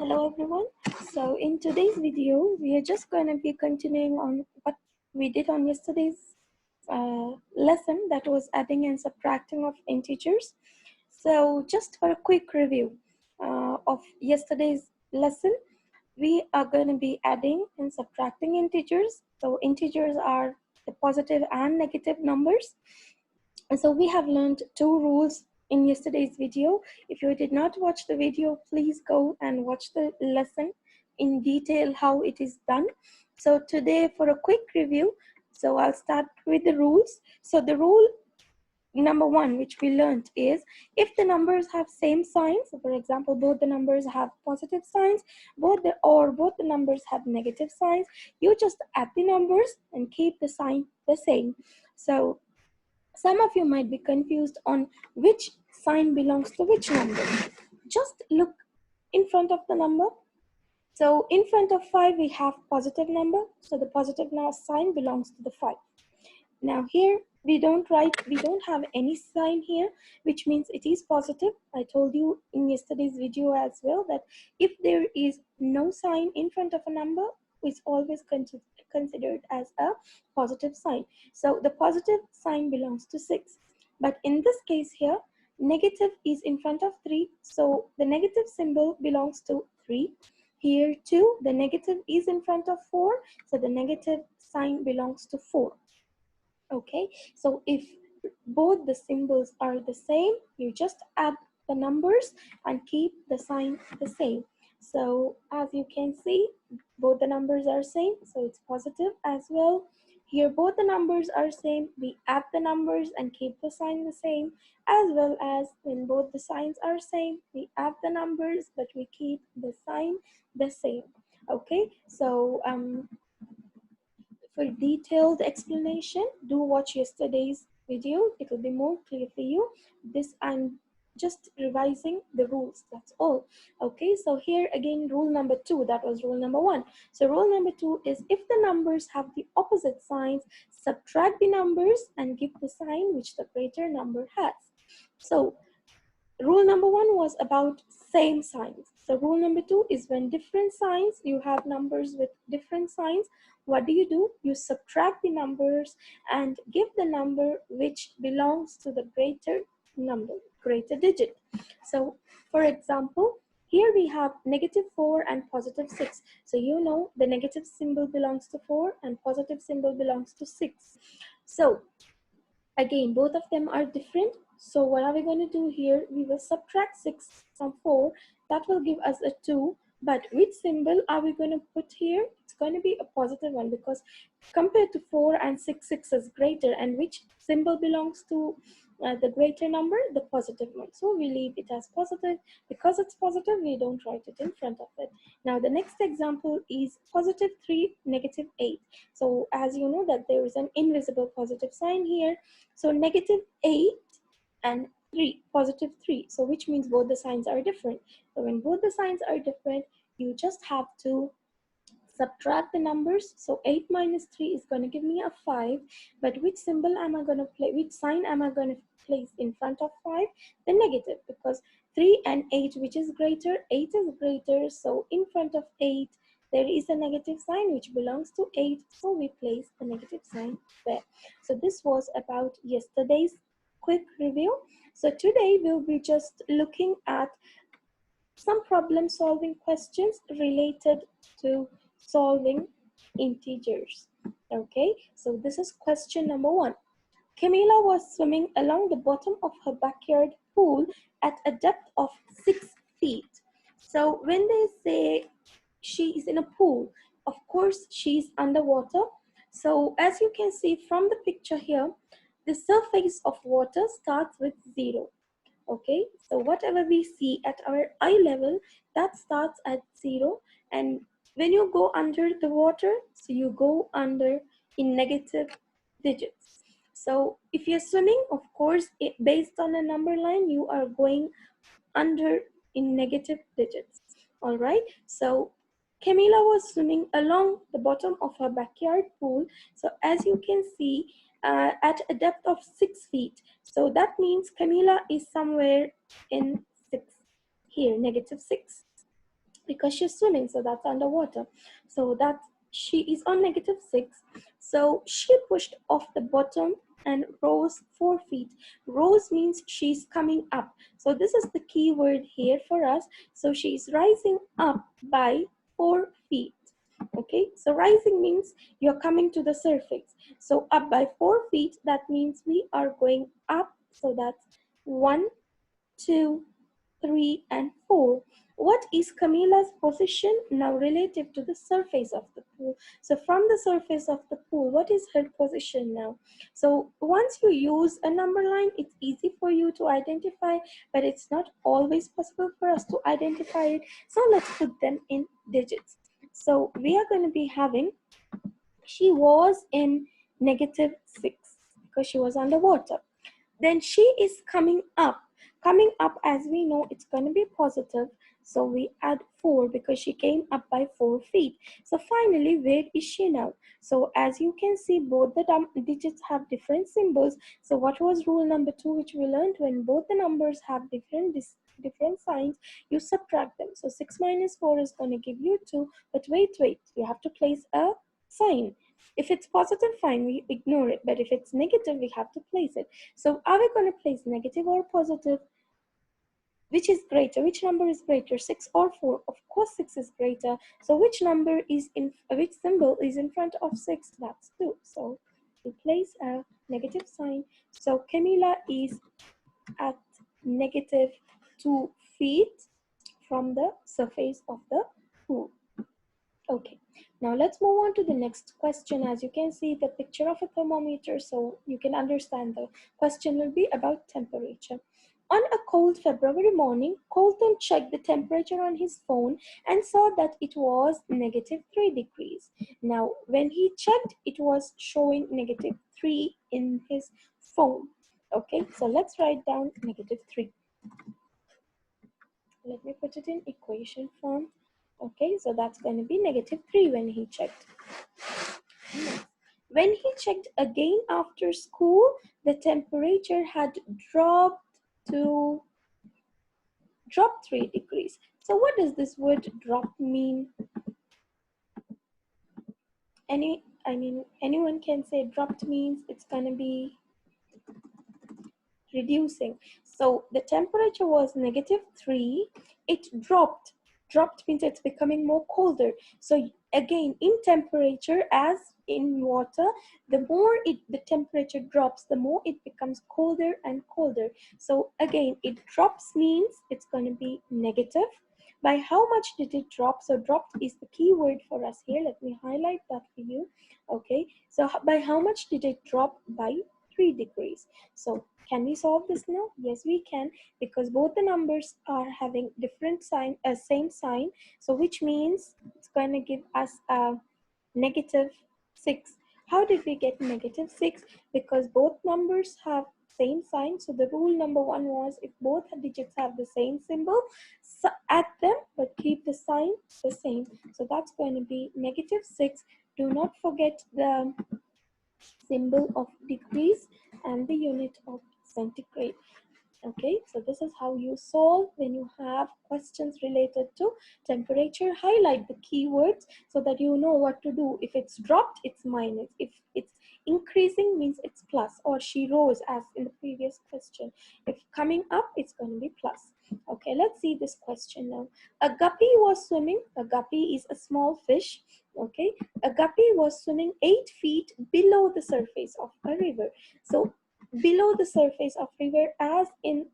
Hello everyone. So in today's video, we are just going to be continuing on what we did on yesterday's lesson, that was adding and subtracting of integers. So just for a quick review of yesterday's lesson, we are going to be adding and subtracting integers. So integers are the positive and negative numbers. And so we have learned two rules in yesterday's video. If you did not watch the video, please go and watch the lesson in detail how it is done. So today for a quick review, so I'll start with the rules. So the rule number one, which we learned, is if the numbers have same signs, for example, both the numbers have positive signs, both the numbers have negative signs, you just add the numbers and keep the sign the same. So some of you might be confused on which sign belongs to which number. Just look in front of the number. So in front of 5, we have positive number. So the positive now sign belongs to the 5. Now here, we don't have any sign here, which means it is positive. I told you in yesterday's video as well that if there is no sign in front of a number, it's always considered as a positive sign. So the positive sign belongs to 6. But in this case here, negative is in front of 3. So the negative symbol belongs to 3. Here too, the negative is in front of 4. So the negative sign belongs to 4. Okay, so if both the symbols are the same, you just add the numbers and keep the sign the same. So as you can see, both the numbers are same, so it's positive as well. Here both the numbers are same, we add the numbers and keep the sign the same, as well as when both the signs are same, we add the numbers but we keep the sign the same. Okay, so for detailed explanation, do watch yesterday's video. It will be more clear for you. This I'm just revising the rules, that's all. Okay, so here again, rule number 2, that was rule number 1. So rule number 2 is if the numbers have the opposite signs, subtract the numbers and give the sign which the greater number has. So rule number 1 was about same signs. So rule number 2 is when different signs, you have numbers with different signs, what do? You subtract the numbers and give the number which belongs to the greater number, greater digit. So for example, here we have -4 and +6. So you know the negative symbol belongs to 4 and positive symbol belongs to 6. So again, both of them are different. So what are we going to do here? We will subtract 6 from 4. That will give us a 2. But which symbol are we going to put here? It's going to be a positive one, because compared to 4 and 6, 6 is greater. And which symbol belongs to the greater number? The positive one. So we leave it as positive. Because it's positive, we don't write it in front of it. Now the next example is +3, -8. So as you know that there is an invisible positive sign here. So -8 and 3, +3. So which means both the signs are different. So when both the signs are different, you just have to subtract the numbers. So 8 minus 3 is going to give me a 5. But which symbol am I going to play? Which sign am I going to place in front of 5? The negative, because 3 and 8, which is greater? 8 is greater. So in front of 8, there is a negative sign which belongs to 8. So we place the negative sign there. So this was about yesterday's quick review. So today we'll be just looking at some problem solving questions related to solving integers. Okay, so this is question number 1. Camila was swimming along the bottom of her backyard pool at a depth of 6 feet. So when they say she is in a pool, of course she's underwater. So as you can see from the picture here, the surface of water starts with 0. Okay, so whatever we see at our eye level, that starts at 0, and when you go under the water, so you go under in negative digits. So if you're swimming, of course, based on a number line, you are going under in negative digits. All right, so Camila was swimming along the bottom of her backyard pool. So as you can see, at a depth of 6 feet. So that means Camila is somewhere in 6 here, -6. because she's swimming, so that's underwater. So that she is on -6. So she pushed off the bottom and rose 4 feet. Rose means she's coming up. So this is the key word here for us. So she's rising up by 4 feet. Okay, so rising means you're coming to the surface. So up by 4 feet, that means we are going up. So that's 1, 2, 3, and 4. What is Camilla's position now relative to the surface of the pool? So from the surface of the pool, what is her position now? So once you use a number line, it's easy for you to identify, but it's not always possible for us to identify it. So let's put them in digits. So we are going to be having, she was in -6 because she was underwater. Then she is coming up. Coming up, as we know, it's going to be positive. So we add 4 because she came up by 4 feet. So finally, where is she now? So as you can see, both the digits have different symbols. So what was rule number 2, which we learned? When both the numbers have different signs, you subtract them. So 6 minus 4 is going to give you 2. But wait, you have to place a sign. If it's positive, fine, we ignore it. But if it's negative, we have to place it. So are we going to place negative or positive? Which is greater? Which number is greater, 6 or 4? Of course, 6 is greater. So which number is in, which symbol is in front of 6? That's 2. So we place a negative sign. So Camila is at -2 feet from the surface of the pool. Okay, now let's move on to the next question. As you can see the picture of a thermometer, so you can understand the question will be about temperature. On a cold February morning, Colton checked the temperature on his phone and saw that it was -3 degrees. Now, when he checked, it was showing -3 in his phone. Okay, so let's write down -3. Let me put it in equation form. Okay, so that's going to be -3 when he checked. When he checked again after school, the temperature had dropped to 3 degrees. So what does this word drop mean? Anyone can say dropped means it's going to be reducing. So the temperature was -3. It dropped. Dropped means it's becoming more colder. So again, in temperature, as in water, the more the temperature drops, the more it becomes colder and colder. So again, it drops means it's going to be negative. By how much did it drop? So dropped is the key word for us here. Let me highlight that for you. Okay, so by how much did it drop? By 3 degrees. So can we solve this now? Yes, we can, because both the numbers are having different sign, same sign. So which means it's going to give us a -6. How did we get -6? Because both numbers have same sign. So the rule number 1 was, if both digits have the same symbol, so add them but keep the sign the same. So that's going to be -6. Do not forget the symbol of degrees and the unit of centigrade. Okay, so this is how you solve when you have questions related to temperature. Highlight the keywords so that you know what to do. If it's dropped, it's minus. If it's increasing, means it's plus. Or she rose, as in the previous question. If coming up, it's going to be plus. Okay, let's see this question now. A guppy was swimming. A guppy is a small fish. Okay, a guppy was swimming 8 feet below the surface of a river. So below the surface of river, as in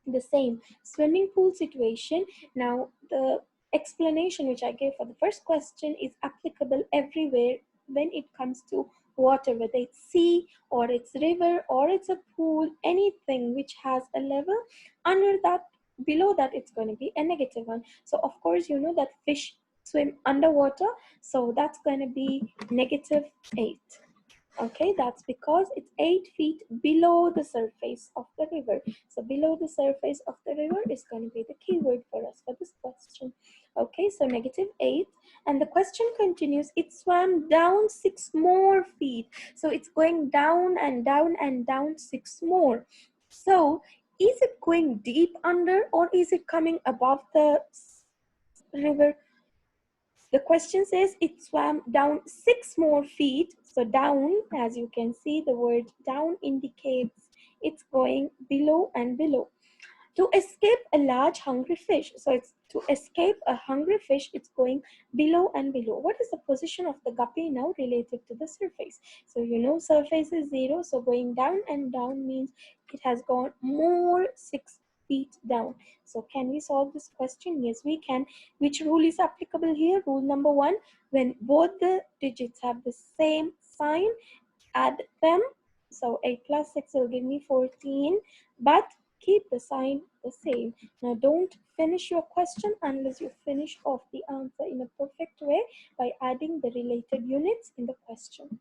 the same swimming pool situation. Now the explanation which I gave for the first question is applicable everywhere when it comes to water, whether it's sea or it's river or it's a pool. Anything which has a level under that, below that, it's going to be a -1. So of course you know that fish swim underwater, so that's going to be -8. Okay, that's because it's 8 feet below the surface of the river. So below the surface of the river is going to be the keyword for us for this question. Okay, so -8. And the question continues, it swam down 6 more feet. So it's going down and down and down 6 more. So is it going deep under, or is it coming above the river. The question says it swam down 6 more feet. So down, as you can see, the word down indicates it's going below and below to escape a large hungry fish. So it's to escape a hungry fish, it's going below and below. What is the position of the guppy now relative to the surface? So you know surface is 0, so going down and down means it has gone more 6 feet down. So can we solve this question? Yes, we can. Which rule is applicable here? Rule number 1, when both the digits have the same sign, add them. So 8 plus 6 will give me 14, but keep the sign the same. Now don't finish your question unless you finish off the answer in a perfect way by adding the related units in the question.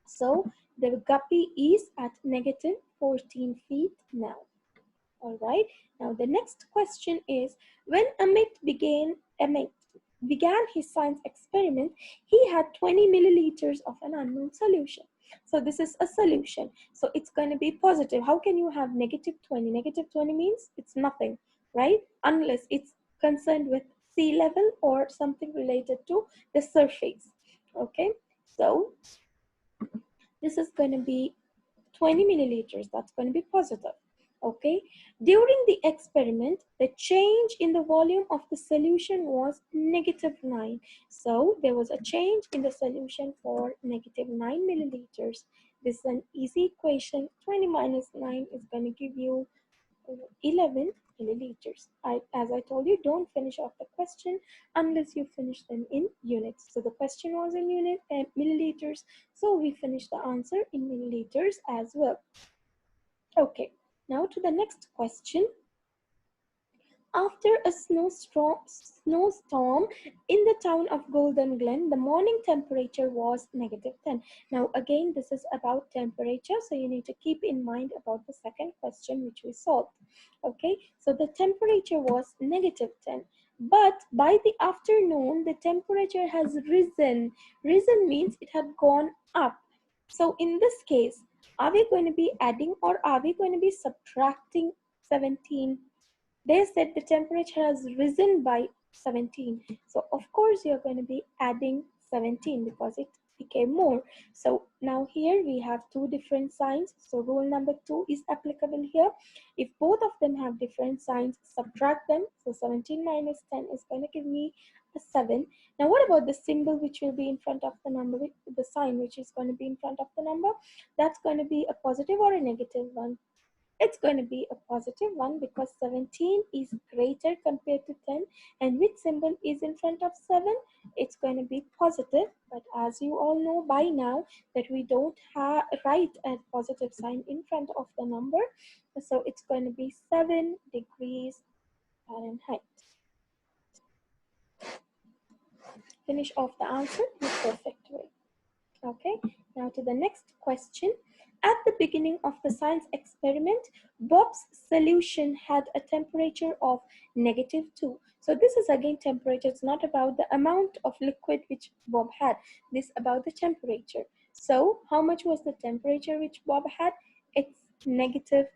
So the guppy is at negative 14 feet now. All right. Now the next question is, when Amit began his science experiment, he had 20 milliliters of an unknown solution. So this is a solution. So it's going to be positive. How can you have negative 20? Negative 20 means it's nothing, right? Unless it's concerned with sea level or something related to the surface. Okay. So this is going to be 20 milliliters. That's going to be positive. Okay. During the experiment, the change in the volume of the solution was negative 9. So there was a change in the solution for negative 9 milliliters. This is an easy equation. 20 minus 9 is going to give you 11 milliliters. As I told you, don't finish off the question unless you finish them in units. So the question was in milliliters, so we finished the answer in milliliters as well. Okay, now to the next question. After a snowstorm in the town of Golden Glen, the morning temperature was negative 10. Now again, this is about temperature, so you need to keep in mind about the second question which we solved. Okay, so the temperature was negative 10. But by the afternoon, the temperature has risen. Risen means it had gone up. So in this case, are we going to be adding or are we going to be subtracting 17? They said the temperature has risen by 17. So of course you're going to be adding 17 because it became more. So now here we have two different signs. So rule number 2 is applicable here. If both of them have different signs, subtract them. So 17 minus 10 is going to give me a 7. Now what about the symbol which will be in front of the number, the sign which is going to be in front of the number? That's going to be a positive or a negative one? It's going to be a positive one because 17 is greater compared to 10. And which symbol is in front of 7? It's going to be positive. But as you all know by now that we don't write a positive sign in front of the number. So it's going to be 7 degrees Fahrenheit. Finish off the answer in a perfect way. Okay, now to the next question. At the beginning of the science experiment, Bob's solution had a temperature of negative 2. So this is again temperature. It's not about the amount of liquid which Bob had. This is about the temperature. So how much was the temperature which Bob had? It's negative.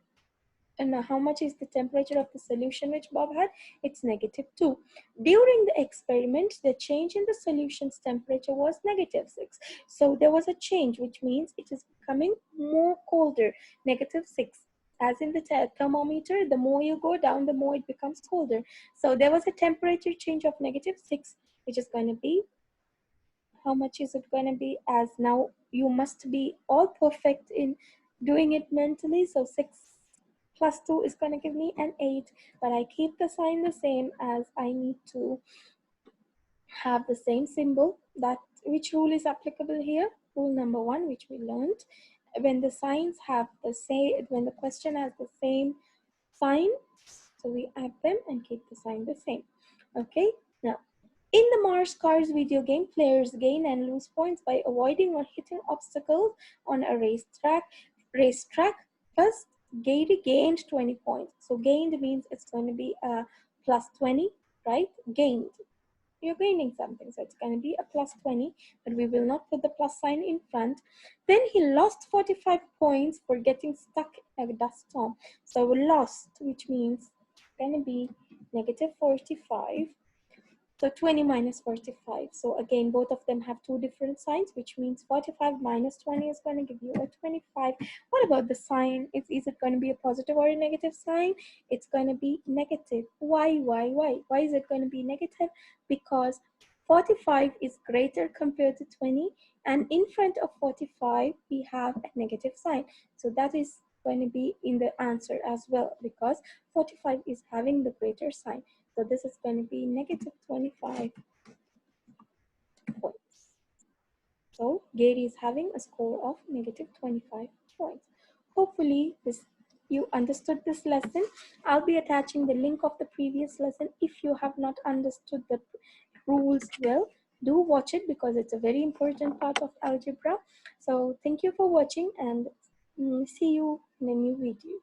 And how much is the temperature of the solution which Bob had? It's negative 2. During the experiment, the change in the solution's temperature was negative 6. So there was a change, which means it is becoming more colder, negative 6. As in the thermometer, the more you go down, the more it becomes colder. So there was a temperature change of negative 6, which is going to be, how much is it going to be? As now you must be all perfect in doing it mentally. So 6 plus 2 is going to give me an 8, but I keep the sign the same as I need to have the same symbol. That which rule is applicable here? Rule number 1, which we learned. When the signs have the same, when the question has the same sign, so we add them and keep the sign the same. Okay, now in the Mars Cars video game, players gain and lose points by avoiding or hitting obstacles on a racetrack. First, Gary gained 20 points. So gained means it's going to be a plus 20, right? Gained. You're gaining something, so it's going to be a plus 20, but we will not put the plus sign in front. Then he lost 45 points for getting stuck in a dust storm. So lost, which means it's going to be negative 45. So 20 minus 45. So again, both of them have two different signs, which means 45 minus 20 is going to give you a 25. What about the sign? Is it going to be a positive or a negative sign? It's going to be negative. Why? Why is it going to be negative? Because 45 is greater compared to 20, and in front of 45, we have a negative sign. So that is going to be in the answer as well, because 45 is having the greater sign. So this is going to be negative 25 points. So Gary is having a score of negative 25 points. Hopefully you understood this lesson. I'll be attaching the link of the previous lesson. If you have not understood the rules well, do watch it because it's a very important part of algebra. So thank you for watching, and see you in a new video.